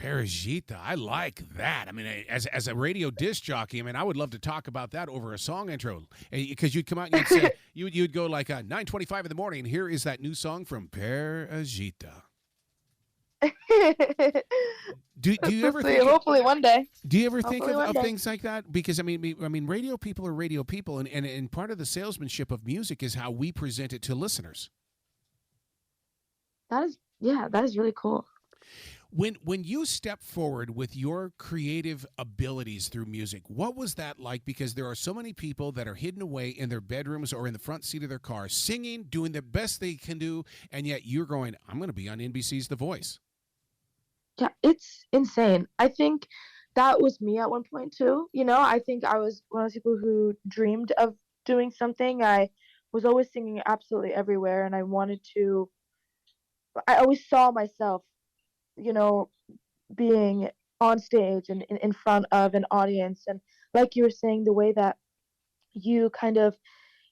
Parijita, I like that. I mean, as a radio disc jockey, I mean, I would love to talk about that over a song intro because you'd come out and you'd say you'd go like 9:25 in the morning, and here is that new song from Parijita. Do you We'll ever see. think Hopefully one day. do you ever think Hopefully one of day. things like that? Because I mean, radio people are radio people, and part of the salesmanship of music is how we present it to listeners. That is really cool. When you step forward with your creative abilities through music, what was that like? Because there are so many people that are hidden away in their bedrooms or in the front seat of their car, singing, doing the best they can do, and yet you're going, "I'm going to be on NBC's The Voice." Yeah, it's insane. I think that was me at one point too. I think I was one of those people who dreamed of doing something. I was always singing absolutely everywhere, and I always saw myself, you know, being on stage and in front of an audience. And like you were saying, the way that you kind of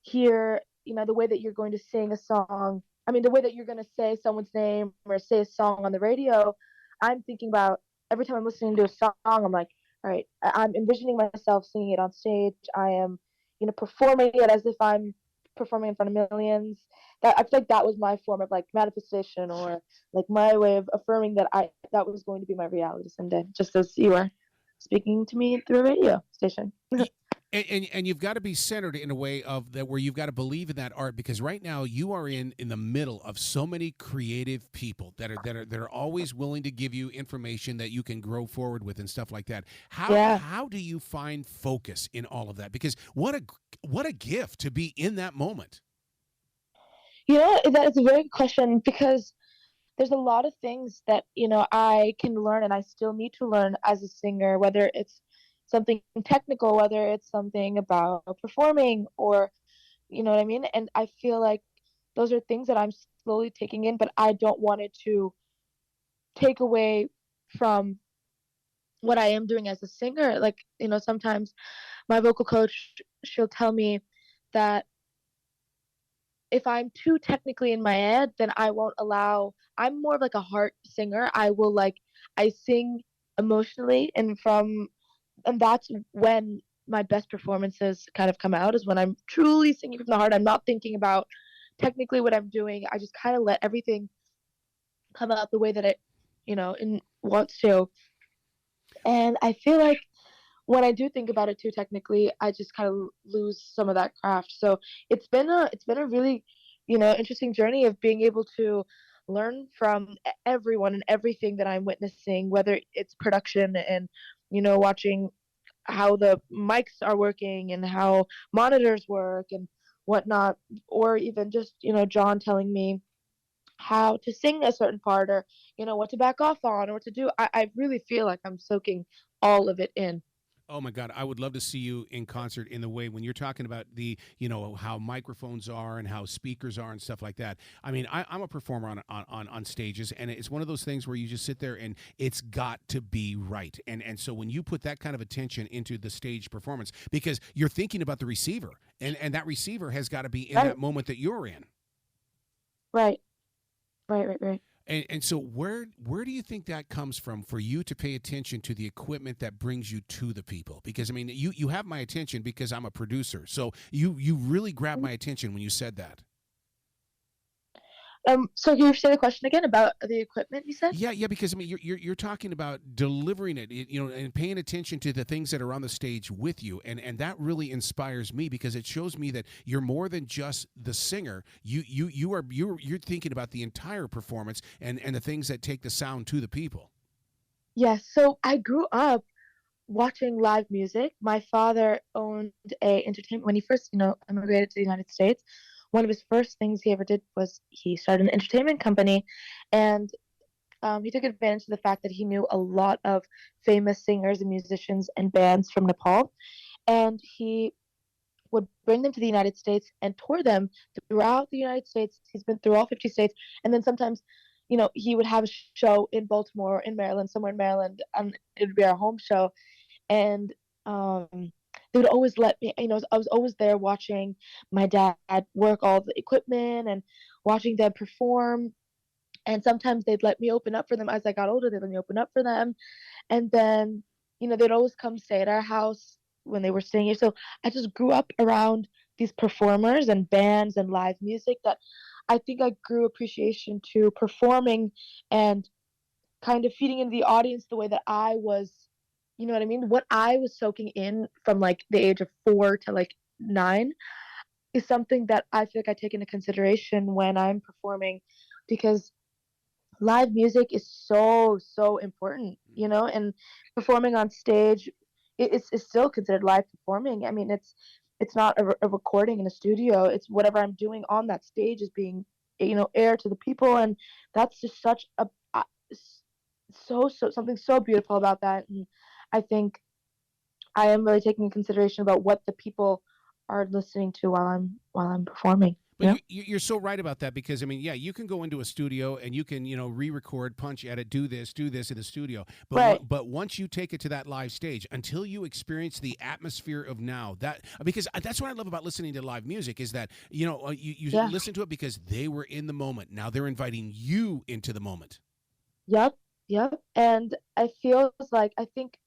hear, the way that you're going to sing a song, I mean, the way that you're going to say someone's name or say a song on the radio, I'm thinking about every time I'm listening to a song, I'm like, all right, I'm envisioning myself singing it on stage. I am, performing it as if I'm performing in front of millions. That I feel like that was my form of like manifestation, or like my way of affirming that was going to be my reality someday, just as you are speaking to me through a radio station. And you've got to be centered in a way of that where you've got to believe in that art, because right now you are in the middle of so many creative people that are always willing to give you information that you can grow forward with and stuff like that. How Yeah. how do you find focus in all of that? Because what a gift to be in that moment. That is a very good question, because there's a lot of things that I can learn, and I still need to learn as a singer, whether it's something technical, whether it's something about performing, or what I mean. And I feel like those are things that I'm slowly taking in, but I don't want it to take away from what I am doing as a singer. Like, sometimes my vocal coach, she'll tell me that if I'm too technically in my head, then I won't allow. I'm more of like a heart singer. I sing emotionally, and that's when my best performances kind of come out, is when I'm truly singing from the heart. I'm not thinking about technically what I'm doing. I just kind of let everything come out the way that it, wants to. And I feel like when I do think about it too technically, I just kind of lose some of that craft. So it's been a really, interesting journey of being able to learn from everyone and everything that I'm witnessing, whether it's production and watching how the mics are working and how monitors work and whatnot, or even just John telling me how to sing a certain part, or what to back off on, or what to do. I really feel like I'm soaking all of it in. Oh my God, I would love to see you in concert in the way when you're talking about how microphones are and how speakers are and stuff like that. I mean, I'm a performer on stages, and it's one of those things where you just sit there and it's got to be right. And so when you put that kind of attention into the stage performance, because you're thinking about the receiver, and that receiver has got to be in Right, that moment that you're in. right, right. And so where do you think that comes from for you to pay attention to the equipment that brings you to the people? Because I mean, you have my attention because I'm a producer. So you really grabbed my attention when you said that. So can you say the question again about the equipment you said? Yeah, because I mean, you're talking about delivering it, and paying attention to the things that are on the stage with you, and that really inspires me because it shows me that you're more than just the singer. You're thinking about the entire performance and the things that take the sound to the people. Yes. So I grew up watching live music. My father owned a entertainment when he first, immigrated to the United States. One of his first things he ever did was he started an entertainment company, and he took advantage of the fact that he knew a lot of famous singers and musicians and bands from Nepal, and he would bring them to the United States and tour them throughout the United States. He's been through all 50 states, and then sometimes, he would have a show in Baltimore, in Maryland, somewhere in Maryland, and it would be our home show, and they would always let me. I was always there watching my dad work all the equipment and watching them perform, And sometimes they'd let me open up for them as I got older. They'd let me open up for them. And then, they'd always come stay at our house when they were staying here. So I just grew up around these performers and bands and live music that I think I grew appreciation to performing and kind of feeding into the audience the way that I was, you know what I mean? What I was soaking in from like the age of 4 to like 9 is something that I feel like I take into consideration when I'm performing because live music is so so important, and performing on stage is still considered live performing. I mean, it's not a recording in a studio. It's whatever I'm doing on that stage is being aired to the people, and that's just such a so something so beautiful about that. And I think I am really taking into consideration about what the people are listening to while I'm performing. But you're so right about that because I mean, yeah, you can go into a studio and you can re-record, punch edit, do this in the studio. But Right. but once you take it to that live stage, until you experience the atmosphere of now, that because that's what I love about listening to live music is that you Yeah. listen to it because they were in the moment. Now they're inviting you into the moment. Yep. Yep. And I think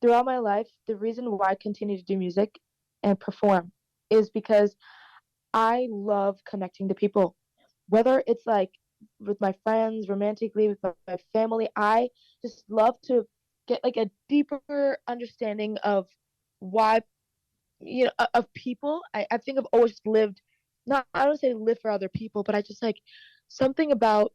throughout my life, the reason why I continue to do music and perform is because I love connecting to people. Whether it's like with my friends, romantically, with my family, I just love to get like a deeper understanding of why, of people. I think I've always lived, not, I don't say live for other people, but I just like something about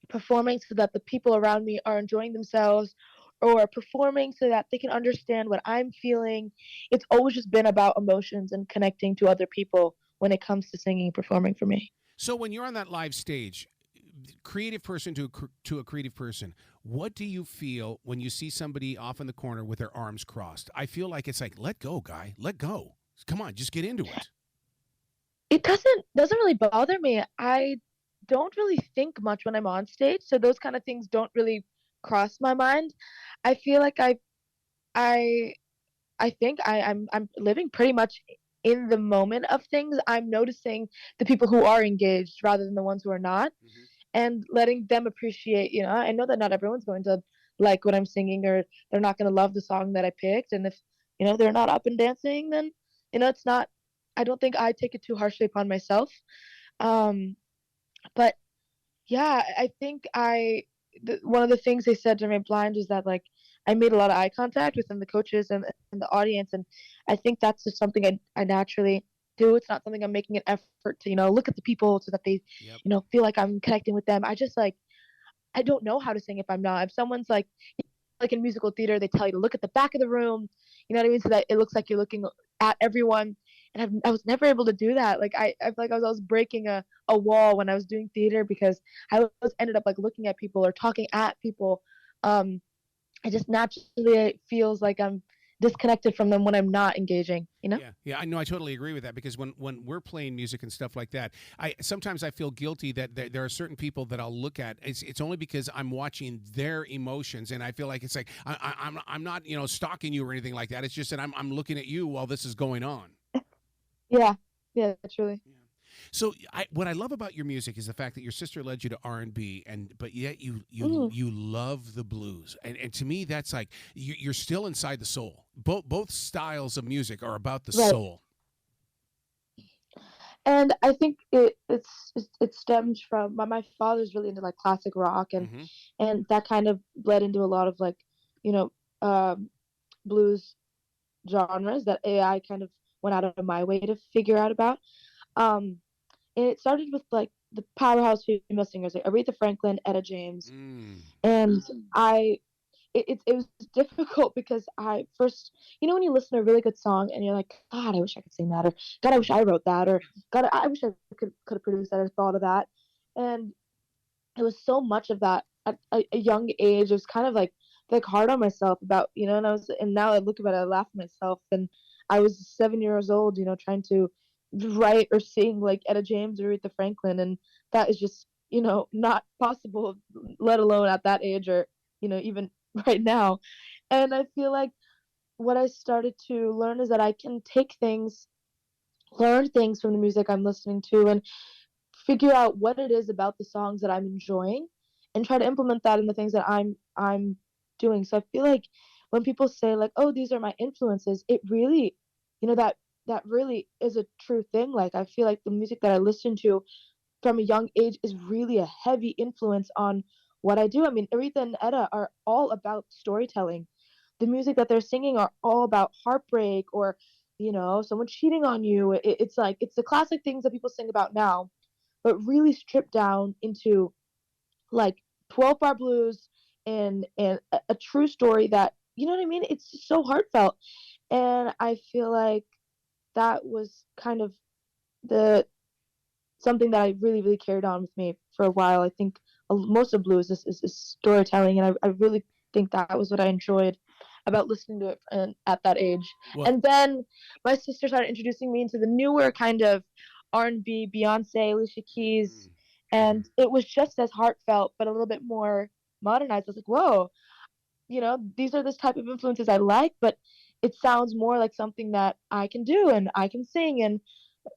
performing so that the people around me are enjoying themselves or performing so that they can understand what I'm feeling. It's always just been about emotions and connecting to other people when it comes to singing and performing for me. So when you're on that live stage, creative person to a creative person, what do you feel when you see somebody off in the corner with their arms crossed? I feel like it's like, let go, guy, let go. Come on, just get into it. It doesn't really bother me. I don't really think much when I'm on stage, so those kind of things don't really cross my mind. I feel like I I think I'm living pretty much in the moment of things. I'm noticing the people who are engaged rather than the ones who are not, Mm-hmm. and letting them appreciate. I know that not everyone's going to like what I'm singing, or they're not going to love the song that I picked. And if they're not up and dancing, then it's not. I don't think I take it too harshly upon myself. Um, but yeah, I think one of the things they said to me blind is that like I made a lot of eye contact within the coaches and the audience, and I think that's just something I naturally do. It's not something I'm making an effort to look at the people so that they Yep. feel like I'm connecting with them. I just like I don't know how to sing if I'm not. If someone's like in musical theater, they tell you to look at the back of the room, you know what I mean, so that it looks like you're looking at everyone. And I was never able to do that. Like I feel like I was breaking a wall when I was doing theater because I was ended up like looking at people or talking at people. Um, it just naturally it feels like I'm disconnected from them when I'm not engaging. Yeah, yeah, I know. I totally agree with that because when we're playing music and stuff like that, I sometimes I feel guilty that there are certain people that I'll look at. It's only because I'm watching their emotions, and I feel like it's like I'm not stalking you or anything like that. It's just that I'm looking at you while this is going on. Yeah, yeah, truly. Yeah. So what I love about your music is the fact that your sister led you to R&B, but yet Mm, you love the blues, and to me that's like you're still inside the soul. Both styles of music are about the right. soul. And I think it stems from my father's really into like classic rock, and Hmm. that kind of bled into a lot of like you know um, blues genres that AI kind of went out of my way to figure out about. Um, and it started with like the powerhouse female singers like Aretha Franklin, Etta James, Mm. and I it was difficult because I first, when you listen to a really good song and you're like, God, I wish I could sing that, or God, I wish I wrote that, or God, I wish I could have produced that or thought of that, and it was so much of that at a young age. It was kind of like hard on myself about and now I look about it, I laugh at myself, and I was 7 years old, trying to write or sing like Etta James or Aretha Franklin, and that is just not possible, let alone at that age or even right now. And I feel like what I started to learn is that I can learn things from the music I'm listening to, and figure out what it is about the songs that I'm enjoying, and try to implement that in the things that I'm doing. So I feel like when people say like, "Oh, these are my influences," it really, that really is a true thing. Like I feel like the music that I listen to from a young age is really a heavy influence on what I do. I mean, Aretha and Etta are all about storytelling. The music that they're singing are all about heartbreak or, someone cheating on you. It's like it's the classic things that people sing about now, but really stripped down into like 12 bar blues and a true story that, you know what I mean? It's just so heartfelt. And I feel like that was kind of the something that I really, really carried on with me for a while. I think most of blues is storytelling, and I really think that was what I enjoyed about listening to it at that age. Well, And then my sister started introducing me into the newer kind of R&B, Beyonce, Alicia Keys, mhm. and it was just as heartfelt, but a little bit more modernized. I was like, whoa, these are this type of influences I like, but it sounds more like something that I can do and I can sing, and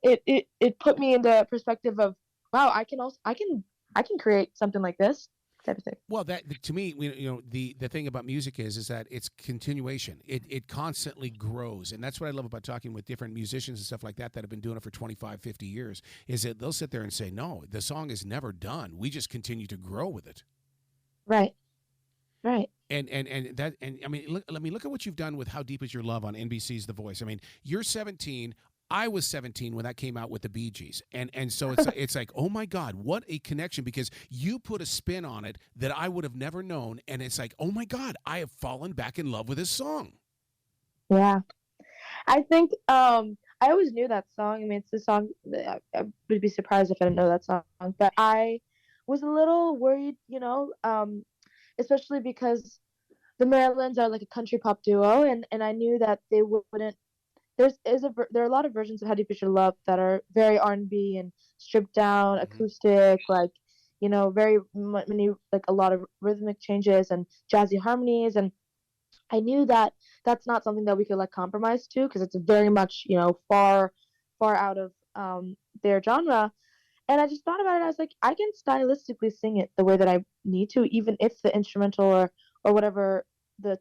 it put me into perspective of wow, I can create something like this type of thing. Well, that to me, the thing about music is that it's continuation. It constantly grows, and that's what I love about talking with different musicians and stuff like that have been doing it for 25, 50 years. Is that they'll sit there and say, "No, the song is never done. We just continue to grow with it." Right, right. And I mean, look at what you've done with How Deep Is Your Love on NBC's The Voice. I mean, you're 17. I was 17 when that came out with the Bee Gees, and so it's like, oh my God, what a connection, because you put a spin on it that I would have never known, and it's like, oh my God, I have fallen back in love with this song. Yeah, I think I always knew that song. I mean, it's a song that I would be surprised if I didn't know that song, but I was a little worried, especially because the Marylands are like a country pop duo, and I knew that they wouldn't. There are a lot of versions of How Deep Is Your Love that are very R&B and stripped down, Hmm. acoustic, like very many, like a lot of rhythmic changes and jazzy harmonies, and I knew that that's not something that we could like compromise to because it's very much far out of their genre. And I just thought about it. I was like, I can stylistically sing it the way that I need to, even if the instrumental or whatever the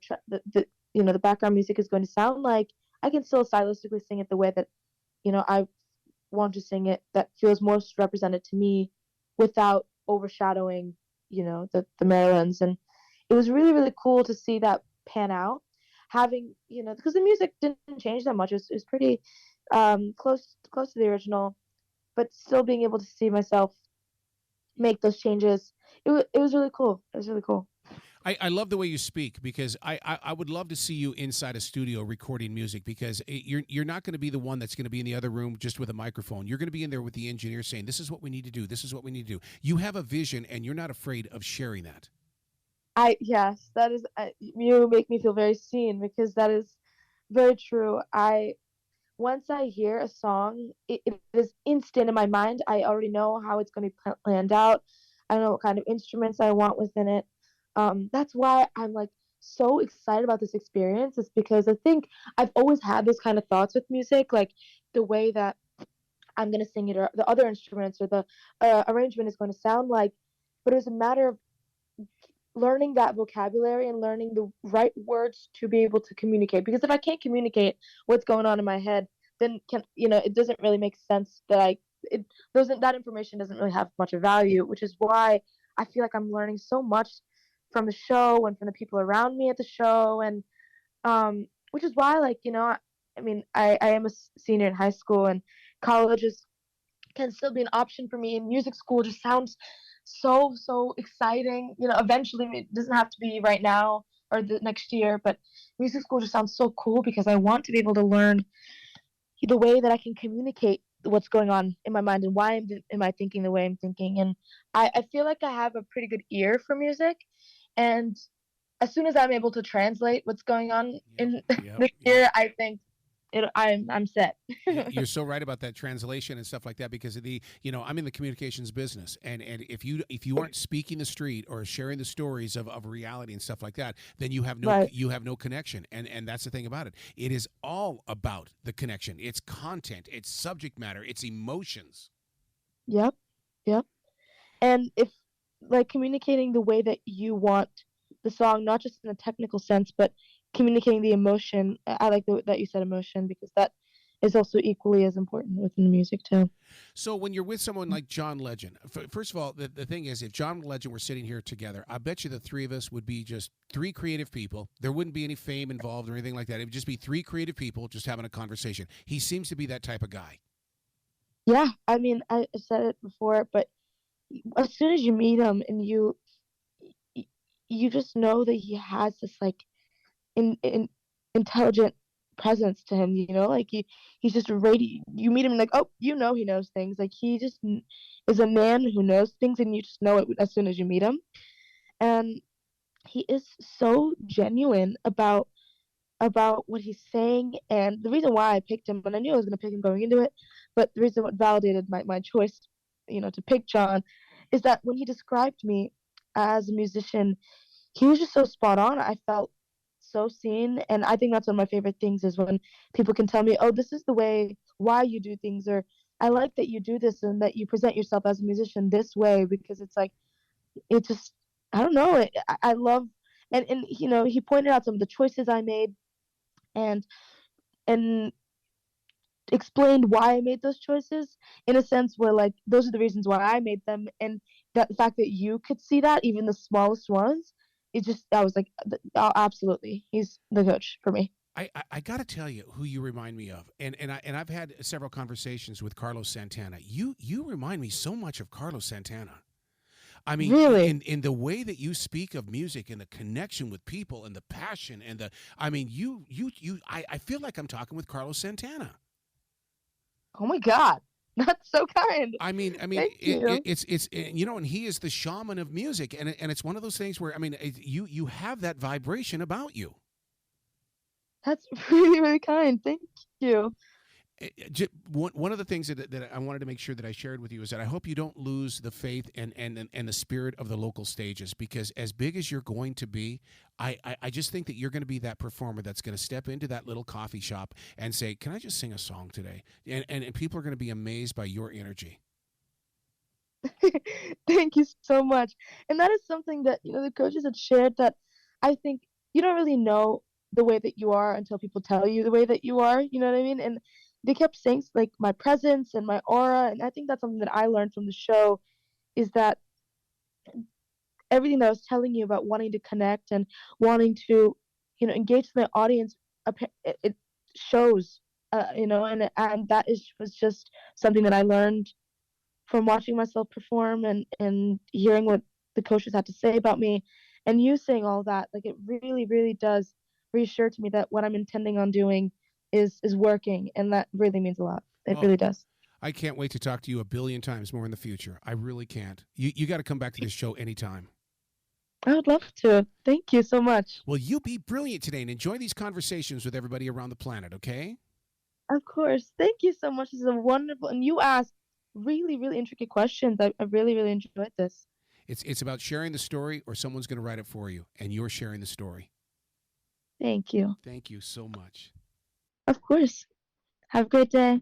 background music is going to sound like. I can still stylistically sing it the way that I want to sing it. That feels most represented to me, without overshadowing the Marylands. And it was really really cool to see that pan out. Having because the music didn't change that much. It was pretty close to the original, but still being able to see myself make those changes, it was really cool. It was really cool. I love the way you speak, because I would love to see you inside a studio recording music, because you're not going to be the one that's going to be in the other room just with a microphone. You're going to be in there with the engineer saying, "This is what we need to do. This is what we need to do." You have a vision, and you're not afraid of sharing that. Yes, that is, you make me feel very seen because that is very true. I Once I hear a song, it is instant in my mind. I already know how it's going to be planned out. I know what kind of instruments I want within it. That's why I'm like so excited about this experience. Is because I think I've always had those kind of thoughts with music, like the way that I'm going to sing it, or the other instruments, or the arrangement is going to sound like. But it was a matter of learning that vocabulary and learning the right words to be able to communicate. Because if I can't communicate what's going on in my head, then it doesn't really make sense that that information doesn't really have much of value. Which is why I feel like I'm learning so much from the show and from the people around me at the show, and which is why, like, I mean, I am a senior in high school, and colleges can still be an option for me. And music school just sounds so exciting. Eventually it doesn't have to be right now or the next year, but music school just sounds so cool because I want to be able to learn the way that I can communicate what's going on in my mind and why am I thinking the way I'm thinking. And I feel like I have a pretty good ear for music, and as soon as I'm able to translate what's going on Yep, in yep, this yep. year, I think I'm set. You're so right about that translation and stuff like that, because of I'm in the communications business, and if you aren't speaking the street or sharing the stories of reality and stuff like that, then Right. you have no connection. And that's the thing about it. It is all about the connection. It's content, it's subject matter, it's emotions. Yep. Yep. And if like communicating the way that you want the song, not just in a technical sense, but communicating the emotion. I like that you said emotion because that is also equally as important within the music too. So when you're with someone like John Legend, first of all, the thing is, if John Legend were sitting here together, I bet you the three of us would be just three creative people. There wouldn't be any fame involved or anything like that. It would just be three creative people just having a conversation. He seems to be that type of guy. Yeah, I mean, I said it before, but as soon as you meet him and y- you just know that he has this like in intelligent presence to him, you know, like he's just ready. You meet him like, oh, you know, he knows things. Like he just is a man who knows things, and you just know it as soon as you meet him. And he is so genuine about what he's saying, and the reason why I picked him, and I knew I was going to pick him going into it, but the reason what validated my choice, you know, to pick John, is that when he described me as a musician, he was just so spot on. I felt so seen, and I think that's one of my favorite things is when people can tell me, "Oh, this is the way why you do things," or "I like that you do this and that you present yourself as a musician this way," because it's like it just I don't know. I love and you know he pointed out some of the choices I made and and explained why I made those choices in a sense where like those are the reasons why I made them, and that the fact that you could see that even the smallest ones, it just I was like, oh, absolutely, he's the coach for me." I got to tell you who you remind me of, and I've had several conversations with Carlos Santana. You remind me so much of Carlos Santana. I mean, Really? in the way that you speak of music and the connection with people and the passion and the, I mean, I feel like I'm talking with Carlos Santana. Oh my God, that's so kind. I mean, Thank you. it's you know, and he is the shaman of music, and it's one of those things where I mean, you have that vibration about you. That's really really kind. Thank you. One of the things that I wanted to make sure that I shared with you is that I hope you don't lose the faith and the spirit of the local stages, because as big as you're going to be, I just think that you're going to be that performer that's going to step into that little coffee shop and say, "Can I just sing a song today?" And people are going to be amazed by your energy. Thank you so much. And that is something that, you know, the coaches had shared that I think you don't really know the way that you are until people tell you the way that you are, you know what I mean? And they kept saying like my presence and my aura, and I think that's something that I learned from the show is that everything that I was telling you about wanting to connect and wanting to, you know, engage with my audience, it shows, you know, and that is was just something that I learned from watching myself perform and hearing what the coaches had to say about me and you saying all that, like it really really does reassure to me that what I'm intending on doing is working, and that really means a lot. It Oh, really does. I can't wait to talk to you a billion times more in the future. I really can't. You got to come back to this show anytime. I would love to. Thank you so much. Well, you be brilliant today and enjoy these conversations with everybody around the planet, okay? Of course. Thank you so much. This is a wonderful, and you asked really really intricate questions. I really really enjoyed this. It's about sharing the story, or someone's going to write it for you, and you're sharing the story. Thank you. Thank you so much. Of course. Have a great day.